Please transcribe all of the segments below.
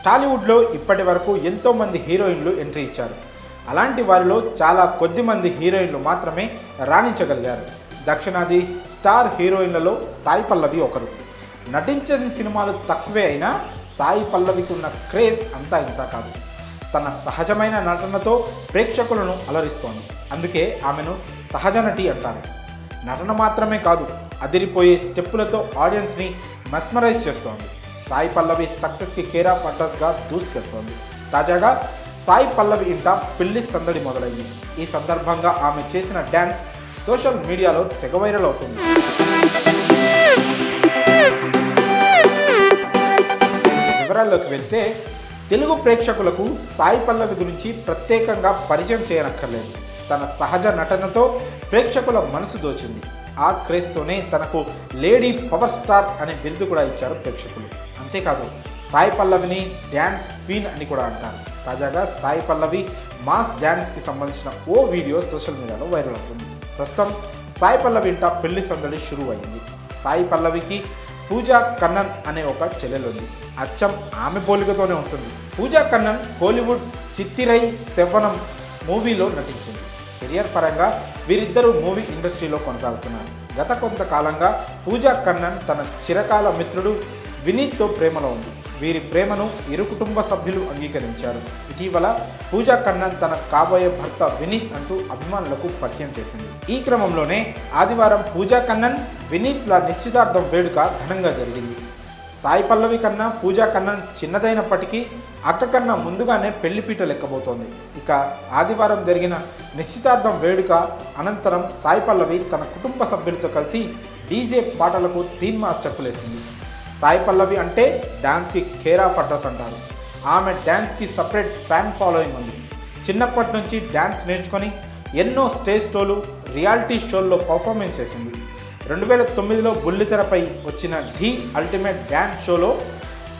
టాలీవుడ్లో ఇప్పటి వరకు ఎంతోమంది హీరోయిన్లు ఎంట్రీ ఇచ్చారు. అలాంటి వారిలో చాలా కొద్ది మంది హీరోయిన్లు మాత్రమే రాణించగలిగారు. దక్షిణాది స్టార్ హీరోయిన్లలో సాయి పల్లవి ఒకరు. నటించని సినిమాలు తక్కువే అయినా సాయి పల్లవికి ఉన్న క్రేజ్ అంతా ఇంతా కాదు. తన సహజమైన నటనతో ప్రేక్షకులను అలరిస్తోంది. అందుకే ఆమెను సహజ నటి అంటారు. నటన మాత్రమే కాదు, అదిరిపోయే స్టెప్పులతో ఆడియన్స్ని మెస్మరైజ్ చేస్తోంది. సాయి పల్లవి సక్సెస్కి కేర్ ఆఫ్ అడ్రస్గా దూసుకెళ్తోంది. తాజాగా సాయి పల్లవి ఇంట పెళ్లి సందడి మొదలైంది. ఈ సందర్భంగా ఆమె చేసిన డ్యాన్స్ సోషల్ మీడియాలో తెగ వైరల్ అవుతుంది. వివరాల్లోకి వెళ్తే, తెలుగు ప్రేక్షకులకు సాయి పల్లవి గురించి ప్రత్యేకంగా పరిచయం చేయనక్కర్లేదు. తన సహజ నటనతో ప్రేక్షకుల మనసు దోచింది. ఆ క్రేజ్తోనే తనకు లేడీ పవర్ స్టార్ అనే బిరుదు కూడా ఇచ్చారు ప్రేక్షకులు. అంతేకాదు, సాయి పల్లవిని డ్యాన్స్ క్వీన్ అని కూడా అంటారు. తాజాగా సాయి పల్లవి మాస్ డ్యాన్స్కి సంబంధించిన ఓ వీడియో సోషల్ మీడియాలో వైరల్ అవుతుంది. ప్రస్తుతం సాయి పల్లవి ఇంట పెళ్లి సందడి షురూ అయింది. సాయి పల్లవికి పూజా కన్నన్ అనే ఒక చెల్లెలుంది. అచ్చం ఆమె పోలికతోనే ఉంటుంది. పూజా కన్నన్ కోలీవుడ్ చిత్తిరై సెవ్వనం మూవీలో నటించింది. కెరియర్ పరంగా వీరిద్దరూ మూవీ ఇండస్ట్రీలో కొనసాగుతున్నారు. గత కొంతకాలంగా పూజా కన్నన్ తన చిరకాల మిత్రుడు వినీత్తో ప్రేమలో ఉంది. వీరి ప్రేమను ఇరు కుటుంబ సభ్యులు అంగీకరించారు. ఇటీవల పూజా కన్నన్ తన కాబోయే భర్త వినీత్ అంటూ అభిమానులకు పరిచయం చేసింది. ఈ క్రమంలోనే ఆదివారం పూజా కన్నన్ వినీత్ల నిశ్చితార్థం వేడుక ఘనంగా జరిగింది. సాయి పల్లవి కన్నా పూజా కన్నన్ చిన్నదైనప్పటికీ అక్క కన్నా ముందుగానే పెళ్లిపీట లెక్కబోతోంది. ఇక ఆదివారం జరిగిన నిశ్చితార్థం వేడుక అనంతరం సాయి పల్లవి తన కుటుంబ సభ్యులతో కలిసి డీజే పాటలకు తీన్మా స్టెప్పులేసింది. సాయి పల్లవి అంటే డ్యాన్స్కి కేర్ ఆఫ్ అడ్రస్ అంటారు. ఆమె డ్యాన్స్కి సపరేట్ ఫ్యాన్ ఫాలోయింగ్ ఉంది. చిన్నప్పటి నుంచి డ్యాన్స్ నేర్చుకొని ఎన్నో స్టేజ్ షోలు, రియాలిటీ షోల్లో పర్ఫార్మెన్స్ చేసింది. 2009లో బుల్లితెరపై వచ్చిన ఢీ అల్టిమేట్ డ్యాన్స్ షోలో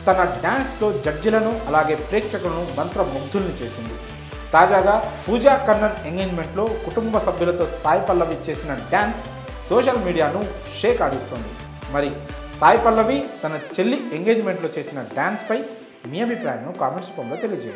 తన డ్యాన్స్తో జడ్జిలను అలాగే ప్రేక్షకులను మంత్రముగ్ధుల్ని చేసింది. తాజాగా పూజా కన్నన్ ఎంగేజ్మెంట్లో కుటుంబ సభ్యులతో సాయి పల్లవి చేసిన డ్యాన్స్ సోషల్ మీడియాను షేక్ ఆడిస్తోంది. మరి సాయి పల్లవి తన చెల్లి ఎంగేజ్మెంట్లో చేసిన డ్యాన్స్పై మీ అభిప్రాయాన్ని కామెంట్స్ రూపంలో తెలియజేయండి.